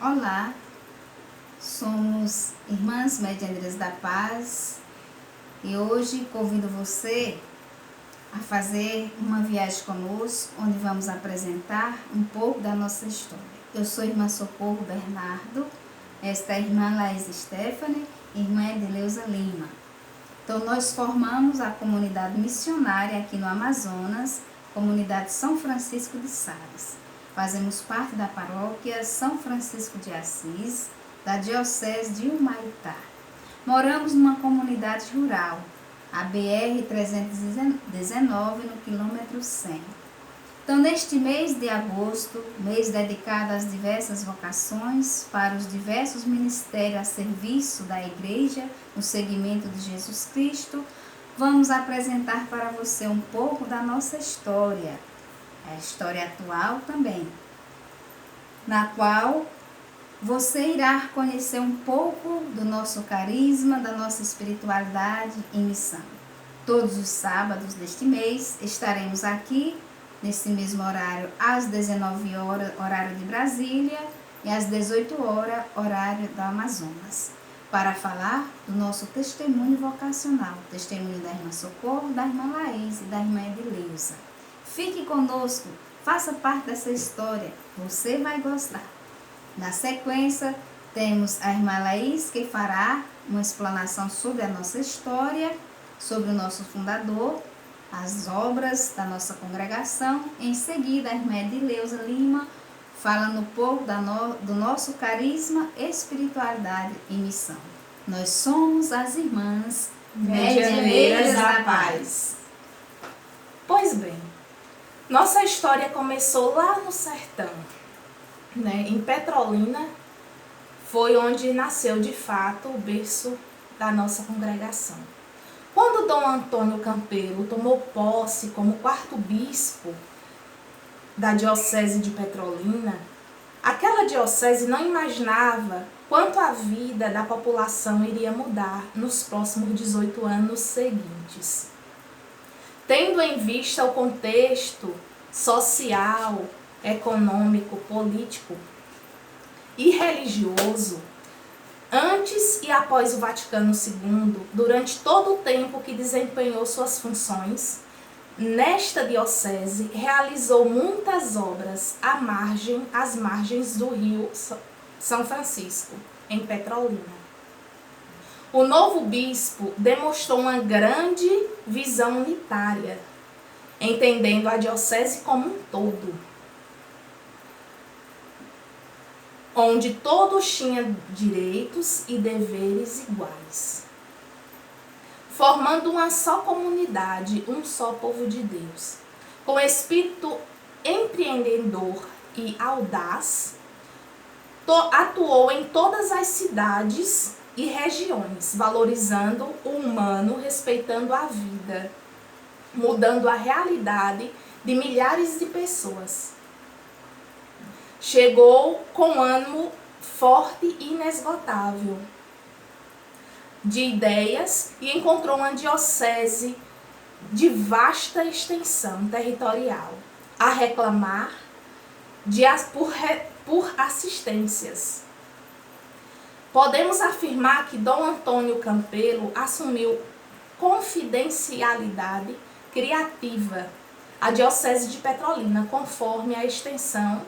Olá, somos Irmãs Medianeras da Paz e hoje convido você a fazer uma viagem conosco, onde vamos apresentar um pouco da nossa história. Eu sou Irmã Socorro Bernardo, esta é a Irmã Laís Stephanie, Irmã Edileuza Lima. Então nós formamos a comunidade missionária aqui no Amazonas, comunidade São Francisco de Sales. Fazemos parte da paróquia São Francisco de Assis, da Diocese de Humaitá. Moramos numa comunidade rural, a BR-319, no quilômetro 100. Então, neste mês de agosto, mês dedicado às diversas vocações, para os diversos ministérios a serviço da Igreja, no seguimento de Jesus Cristo, vamos apresentar para você um pouco da nossa história, a história atual também, na qual você irá conhecer um pouco do nosso carisma, da nossa espiritualidade e missão. Todos os sábados deste mês estaremos aqui, nesse mesmo horário, às 19 horas, horário de Brasília, e às 18 horas, horário do Amazonas, para falar do nosso testemunho vocacional, testemunho da Irmã Socorro, da Irmã Laís e da Irmã Edileuza. Fique conosco, faça parte dessa história, você vai gostar. Na sequência, temos a Irmã Laís, que fará uma explanação sobre a nossa história, sobre o nosso fundador, as obras da nossa congregação. Em seguida, a Irmã Edileuza Lima, falando um pouco do nosso carisma, espiritualidade e missão. Nós somos as Irmãs Medianeiras da Paz. Pois bem, nossa história começou lá no sertão, né? Em Petrolina, foi onde nasceu de fato o berço da nossa congregação. Quando Dom Antônio Campelo tomou posse como quarto bispo da diocese de Petrolina, aquela diocese não imaginava quanto a vida da população iria mudar nos próximos 18 anos seguintes. Tendo em vista o contexto social, econômico, político e religioso, antes e após o Vaticano II, durante todo o tempo que desempenhou suas funções, nesta diocese realizou muitas obras às margens do rio São Francisco, em Petrolina. O novo bispo demonstrou uma grande visão unitária, entendendo a diocese como um todo, onde todos tinham direitos e deveres iguais, formando uma só comunidade, um só povo de Deus. Com espírito empreendedor e audaz, atuou em todas as cidades e regiões, valorizando o humano, respeitando a vida, mudando a realidade de milhares de pessoas. Chegou com ânimo forte e inesgotável de ideias e encontrou uma diocese de vasta extensão territorial a reclamar por assistências. Podemos afirmar que Dom Antônio Campelo assumiu confidencialidade criativa à diocese de Petrolina, conforme a extensão.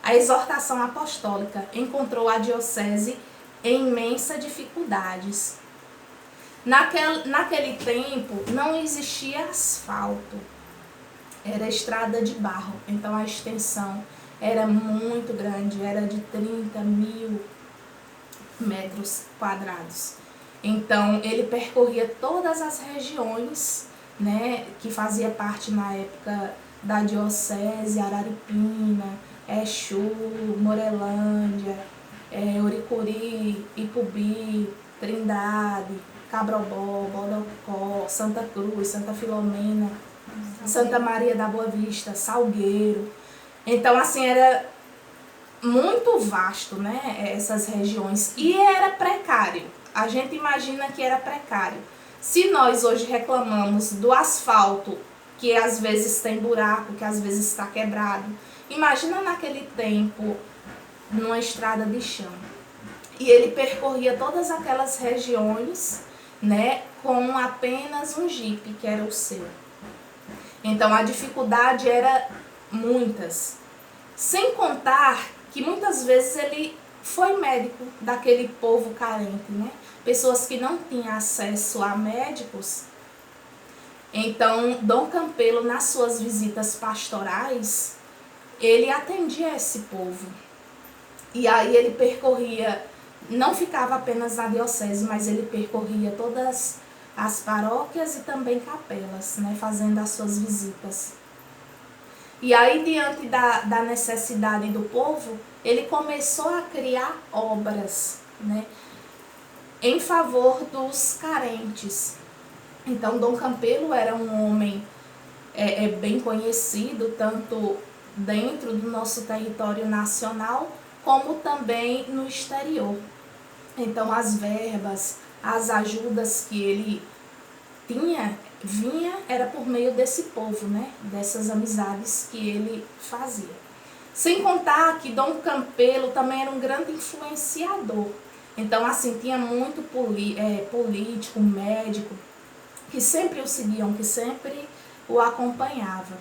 A exortação apostólica encontrou a diocese em imensas dificuldades. Naquele tempo não existia asfalto, era estrada de barro, então a extensão era muito grande, era de 30.000 metros quadrados. Então ele percorria todas as regiões, né, que fazia parte na época da diocese, Araripina, Exu, Morelândia, Oricuri, Ipubi, Trindade, Cabrobó, Bodocó, Santa Cruz, Santa Filomena, Santa Maria da Boa Vista, Salgueiro. Então, assim, era muito vasto, né, essas regiões, e era precário. A gente imagina que era precário. Se nós hoje reclamamos do asfalto, que às vezes tem buraco, que às vezes está quebrado, imagina naquele tempo numa estrada de chão. E ele percorria todas aquelas regiões, né, com apenas um jipe, que era o seu. Então a dificuldade era muitas. Sem contar que muitas vezes ele foi médico daquele povo carente, né? Pessoas que não tinham acesso a médicos. Então, Dom Campelo, nas suas visitas pastorais, ele atendia esse povo. E aí ele percorria, não ficava apenas na diocese, mas ele percorria todas as paróquias e também capelas, né, fazendo as suas visitas. E aí, diante da necessidade do povo, ele começou a criar obras, né, em favor dos carentes. Então, Dom Campelo era um homem bem conhecido, tanto dentro do nosso território nacional, como também no exterior. Então, as verbas, as ajudas que ele vinha, era por meio desse povo, né? Dessas amizades que ele fazia. Sem contar que Dom Campelo também era um grande influenciador. Então, assim, tinha muito político, médico, que sempre o seguiam, que sempre o acompanhava.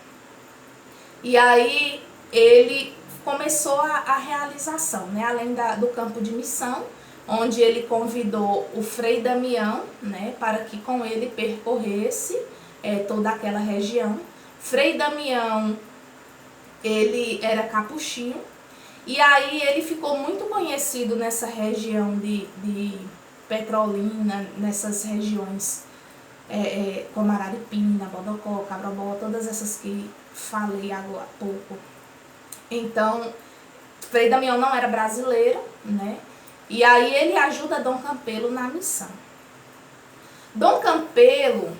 E aí ele começou a realização, né? Além do campo de missão, onde ele convidou o Frei Damião, né, para que com ele percorresse toda aquela região. Frei Damião, ele era capuchinho, e aí ele ficou muito conhecido nessa região de Petrolina, nessas regiões como Araripina, Bodocó, Cabrobó, todas essas que falei agora há pouco. Então, Frei Damião não era brasileiro, né? E aí ele ajuda Dom Campelo na missão. Dom Campelo,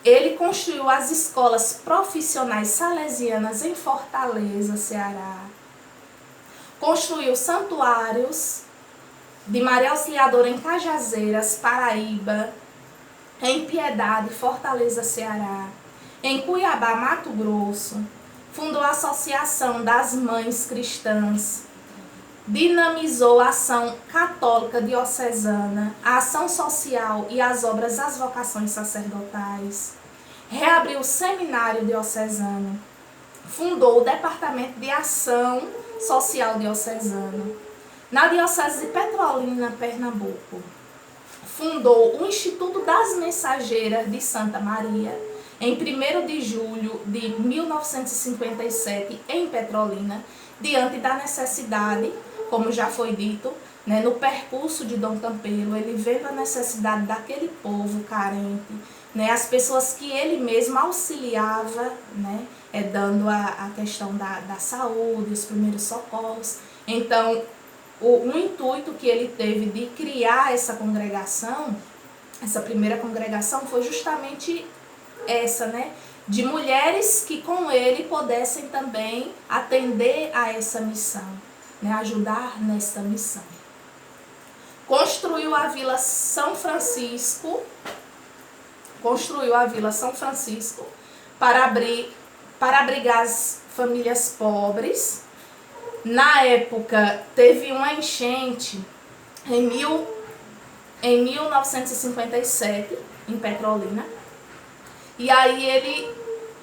ele construiu as escolas profissionais salesianas em Fortaleza, Ceará. Construiu santuários de Maria Auxiliadora em Cajazeiras, Paraíba, em Piedade, Fortaleza, Ceará, em Cuiabá, Mato Grosso. Fundou a Associação das Mães Cristãs, dinamizou a ação católica diocesana, a ação social e as obras das vocações sacerdotais, reabriu o seminário diocesano, fundou o Departamento de Ação Social Diocesano, na Diocese de Petrolina, Pernambuco. Fundou o Instituto das Mensageiras de Santa Maria, em 1º de julho de 1957, em Petrolina, diante da necessidade, como já foi dito, né, no percurso de Dom Campelo, ele vendo a necessidade daquele povo carente, né, as pessoas que ele mesmo auxiliava, né, dando a questão da saúde, os primeiros socorros. Então, o intuito que ele teve de criar essa congregação, essa primeira congregação, foi justamente essa, né? De mulheres que com ele pudessem também atender a essa missão, né? Ajudar nessa missão. Construiu a Vila São Francisco para abrigar as famílias pobres. Na época, teve uma enchente em 1957, em Petrolina, e aí ele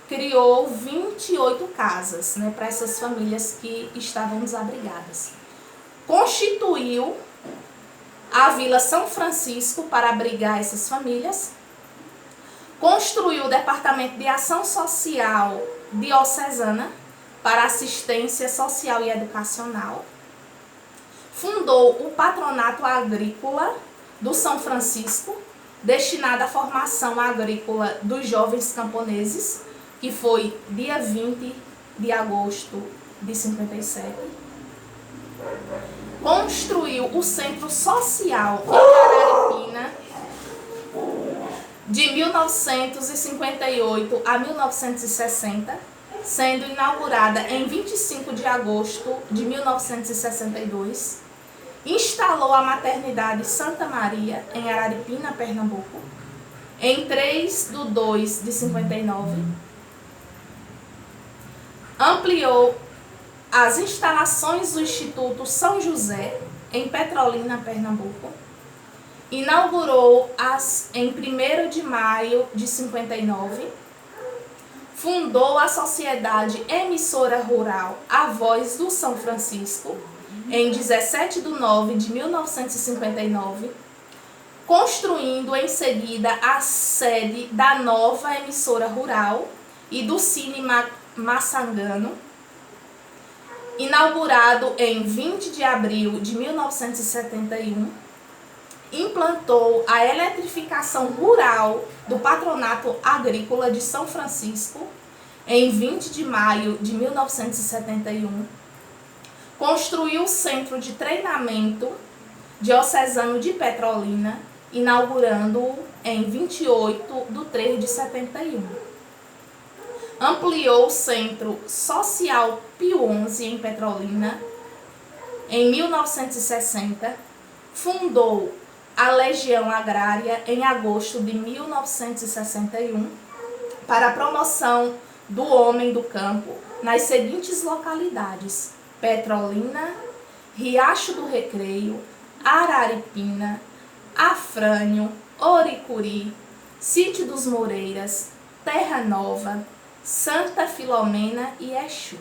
criou 28 casas, né, para essas famílias que estavam desabrigadas. Constituiu a Vila São Francisco para abrigar essas famílias. Construiu o Departamento de Ação Social Diocesana para assistência social e educacional. Fundou o Patronato Agrícola do São Francisco, destinado à formação agrícola dos jovens camponeses, que foi dia 20 de agosto de 57. Construiu o Centro Social em Araripina, de 1958 a 1960, sendo inaugurada em 25 de agosto de 1962. Instalou a maternidade Santa Maria, em Araripina, Pernambuco, em 3 de 2 de 59. Ampliou as instalações do Instituto São José, em Petrolina, Pernambuco. Inaugurou em 1º de maio de 59. Fundou a Sociedade Emissora Rural A Voz do São Francisco, em 17 de nove de 1959, construindo em seguida a sede da nova emissora rural e do Cine Massangano, inaugurado em 20 de abril de 1971, implantou a eletrificação rural do Patronato Agrícola de São Francisco em 20 de maio de 1971, construiu o Centro de Treinamento Diocesano de Petrolina, inaugurando-o em 28 de 3 de 71. Ampliou o Centro Social Pio XI em Petrolina em 1960, fundou a Legião Agrária em agosto de 1961 para a promoção do homem do campo nas seguintes localidades: Petrolina, Riacho do Recreio, Araripina, Afrânio, Oricuri, Sítio dos Moreiras, Terra Nova, Santa Filomena e Exu.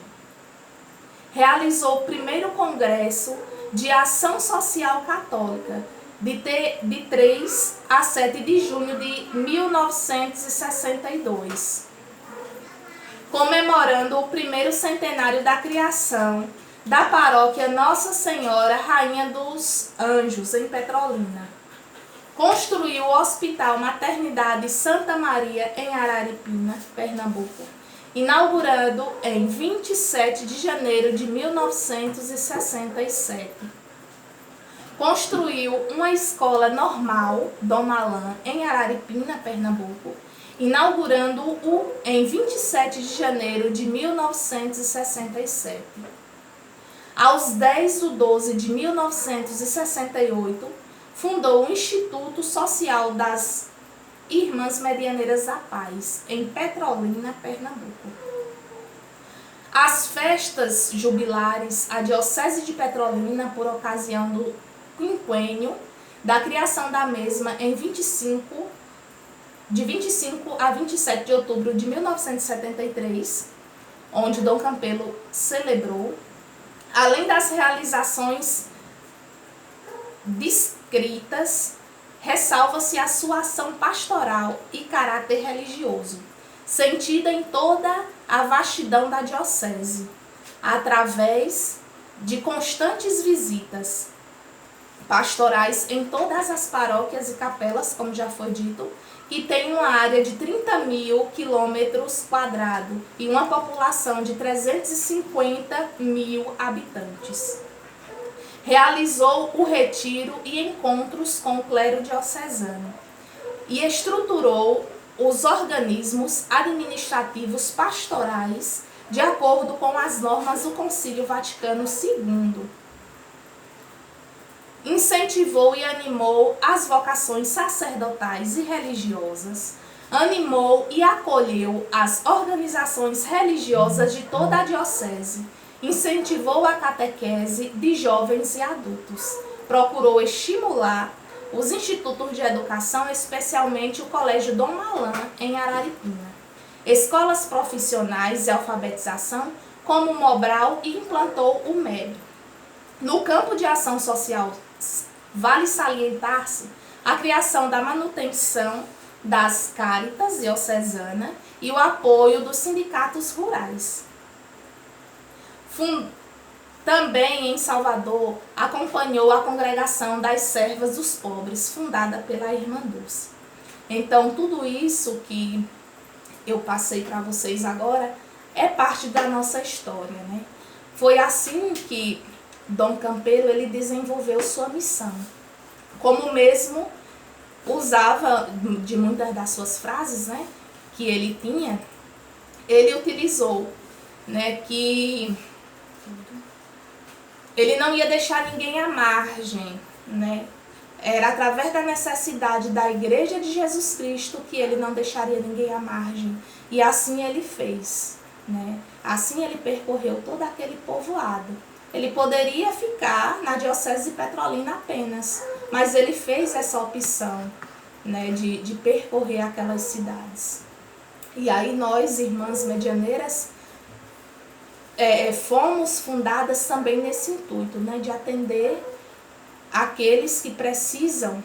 Realizou o primeiro Congresso de Ação Social Católica, de 3 a 7 de junho de 1962, comemorando o primeiro centenário da criação da paróquia Nossa Senhora Rainha dos Anjos, em Petrolina. Construiu o Hospital Maternidade Santa Maria, em Araripina, Pernambuco, inaugurando em 27 de janeiro de 1967. Construiu uma escola normal, Dom Malan, em Araripina, Pernambuco, inaugurando-o em 27 de janeiro de 1967. Aos 10 de 12 de 1968, fundou o Instituto Social das Irmãs Medianeiras da Paz, em Petrolina, Pernambuco. As festas jubilares, a Diocese de Petrolina, por ocasião do quinquênio da criação da mesma, de 25 a 27 de outubro de 1973, onde Dom Campelo celebrou, além das realizações descritas, ressalva-se a sua ação pastoral e caráter religioso, sentida em toda a vastidão da diocese, através de constantes visitas pastorais em todas as paróquias e capelas, como já foi dito, que tem uma área de 30.000 km² e uma população de 350.000 habitantes. Realizou o retiro e encontros com o clero diocesano e estruturou os organismos administrativos pastorais de acordo com as normas do Concílio Vaticano II. Incentivou e animou as vocações sacerdotais e religiosas, animou e acolheu as organizações religiosas de toda a diocese, incentivou a catequese de jovens e adultos, procurou estimular os institutos de educação, especialmente o Colégio Dom Malan, em Araripina, escolas profissionais de alfabetização, como o Mobral, e implantou o MEB. No campo de ação social, vale salientar-se a criação da manutenção das Cáritas diocesana e o apoio dos sindicatos rurais. Também em Salvador acompanhou a Congregação das Servas dos Pobres, fundada pela Irmã Dulce. Então, tudo isso que eu passei para vocês agora é parte da nossa história, né? Foi assim que Dom Campelo ele desenvolveu sua missão. Como mesmo usava de muitas das suas frases, né, que ele tinha, ele utilizou, né, que ele não ia deixar ninguém à margem, né? Era através da necessidade da Igreja de Jesus Cristo que ele não deixaria ninguém à margem. E assim ele fez, né? Assim ele percorreu todo aquele povoado. Ele poderia ficar na diocese de Petrolina apenas, mas ele fez essa opção, né, de percorrer aquelas cidades. E aí nós, irmãs medianeiras, fomos fundadas também nesse intuito, né, de atender aqueles que precisam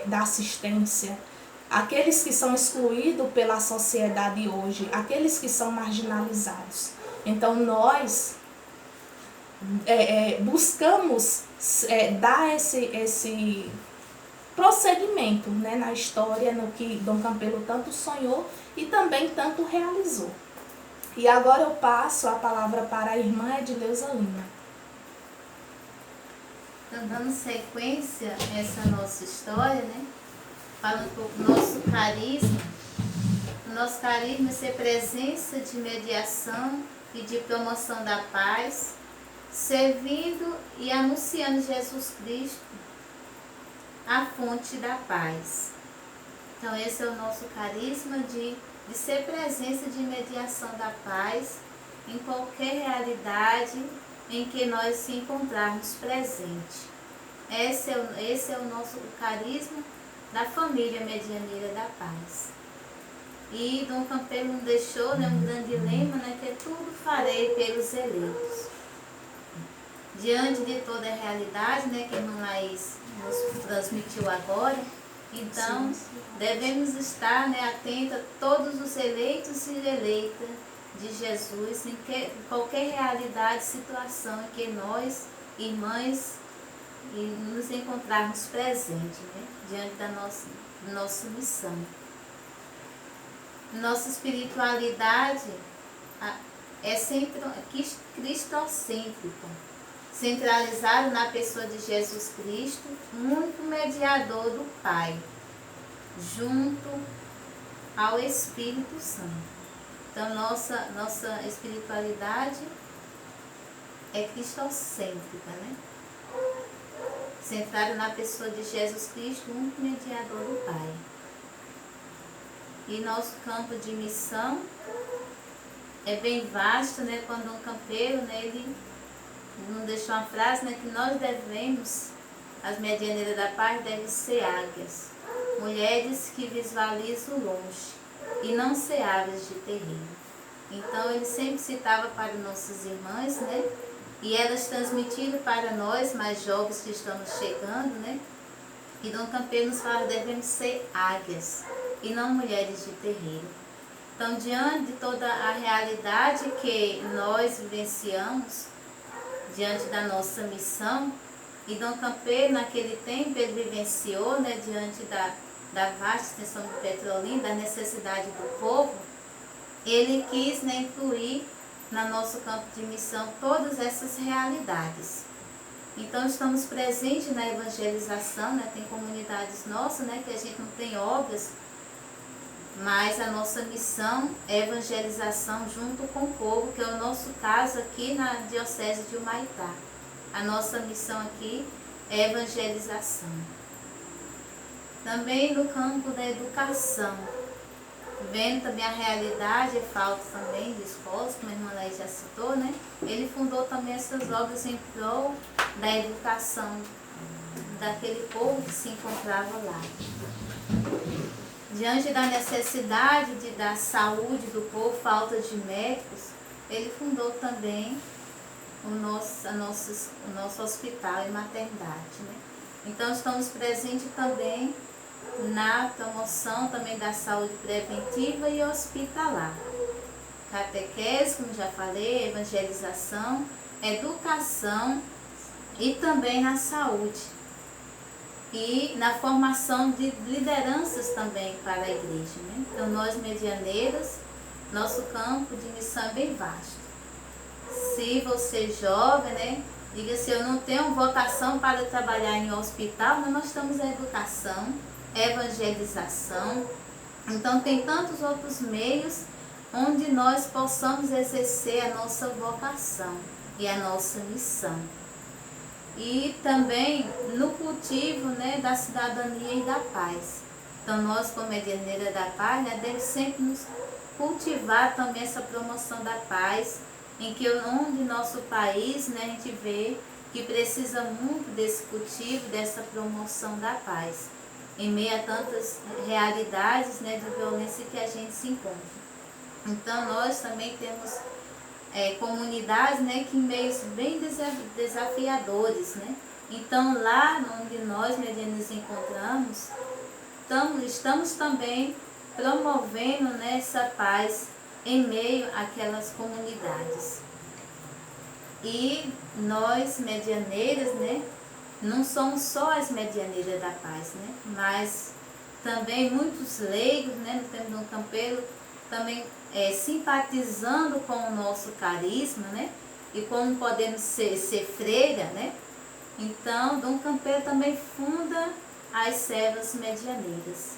da assistência, aqueles que são excluídos pela sociedade hoje, aqueles que são marginalizados. Então nós buscamos dar esse prosseguimento, né, na história, no que Dom Campelo tanto sonhou e também tanto realizou. E agora eu passo a palavra para a irmã Edileuza Lima. Então, dando sequência a essa nossa história, né? Falando um pouco do nosso carisma. O nosso carisma é ser presença de mediação e de promoção da paz, servindo e anunciando Jesus Cristo, a fonte da paz. Então esse é o nosso carisma de ser presença de mediação da paz em qualquer realidade em que nós se encontrarmos presente. Esse é o nosso carisma da família medianeira da paz. E Dom Campelo nos deixou, né, um grande lema, né, que é tudo farei pelos eleitos. Diante de toda a realidade, né, que a irmã Laís nos transmitiu agora, então devemos estar, né, atentos a todos os eleitos e eleitas de Jesus, em qualquer realidade, situação em que nós, irmãs, nos encontrarmos presentes, né, diante da nossa missão. Nossa espiritualidade é cristocêntrica, centralizado na pessoa de Jesus Cristo, único mediador do Pai, junto ao Espírito Santo. Então, nossa espiritualidade é cristocêntrica, né? Centrada na pessoa de Jesus Cristo, único mediador do Pai. E nosso campo de missão é bem vasto, né? Quando Dom Campelo, né, ele nos deixou uma frase, né, que nós devemos, as medianeiras da paz, devem ser águias, mulheres que visualizam longe e não ser aves de terreiro. Então ele sempre citava para nossas irmãs, né, e elas transmitiram para nós mais jovens que estamos chegando, né, e Dom Campelo nos fala que devemos ser águias e não mulheres de terreiro. Então, diante de toda a realidade que nós vivenciamos, diante da nossa missão, e Dom Campelo, naquele tempo, ele vivenciou, né, diante da vasta extensão de Petrolina, da necessidade do povo, ele quis, né, incluir no nosso campo de missão todas essas realidades. Então, estamos presentes na evangelização, né, tem comunidades nossas, né, que a gente não tem obras, mas a nossa missão é evangelização junto com o povo, que é o nosso caso aqui na Diocese de Humaitá. A nossa missão aqui é evangelização. Também no campo da educação, vendo também a realidade e falta também de escolas, como a irmã Laís já citou, né? Ele fundou também essas obras em prol da educação daquele povo que se encontrava lá. Diante da necessidade da saúde do povo, falta de médicos, ele fundou também o nosso hospital e maternidade, né? Então estamos presentes também na promoção também da saúde preventiva e hospitalar. Catequese, como já falei, evangelização, educação e também na saúde. E na formação de lideranças também para a igreja, né? Então nós medianeiras, nosso campo de missão é bem vasto. Se você é jovem, né, diga assim, eu não tenho vocação para trabalhar em hospital, mas nós estamos na educação, evangelização. Então tem tantos outros meios onde nós possamos exercer a nossa vocação e a nossa missão. E também no cultivo, né, da cidadania e da paz. Então nós, como medianeira da paz, né, devemos sempre nos cultivar também essa promoção da paz, em que onde nosso país, né, a gente vê que precisa muito desse cultivo, dessa promoção da paz, em meio a tantas realidades, né, de violência que a gente se encontra. Então nós também temos comunidades, né, que em meios bem desafiadores, né? Então lá onde nós medianos nos encontramos, estamos também promovendo, né, essa paz em meio àquelas comunidades. E nós medianeiras, né, não somos só as medianeiras da paz, né, mas também muitos leigos, né, no tempo do campeiro, também simpatizando com o nosso carisma, né, e como podemos ser freira, né. Então Dom Campeiro também funda as servas medianeiras.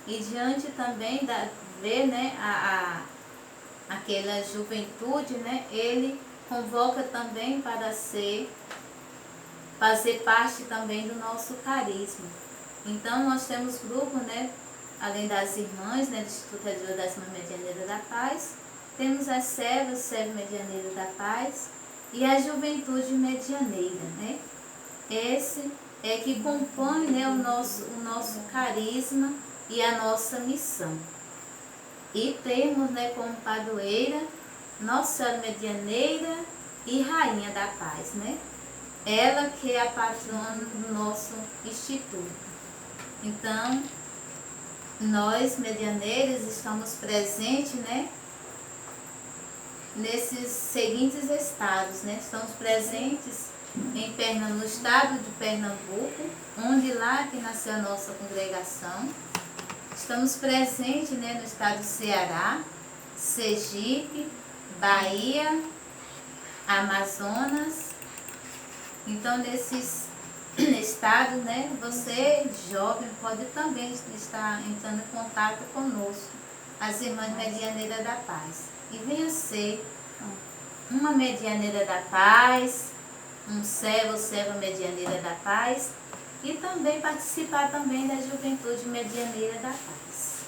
E diante também da ver, né, aquela juventude, né, ele convoca também para fazer parte também do nosso carisma. Então nós temos grupo, né, além das irmãs, né, do Instituto de Ajuda das Irmãs Medianeiras da Paz, temos as servas medianeiras da paz e a juventude medianeira, né? Esse é que compõe, né, o nosso carisma e a nossa missão. E temos, né, como padroeira Nossa Senhora Medianeira e Rainha da Paz, né? Ela que é a patrona do nosso instituto. Então, nós medianeiras estamos presentes, né, nesses seguintes estados, né? Estamos presentes no estado de Pernambuco, onde lá que nasceu a nossa congregação. Estamos presentes, né, no estado do Ceará, Sergipe, Bahia, Amazonas. Então, nesses estados, né, você, jovem, pode também estar entrando em contato conosco, as Irmãs Medianeiras da Paz. E venha ser uma Medianeira da Paz, um servo ou serva Medianeira da Paz, e também participar também da Juventude Medianeira da Paz.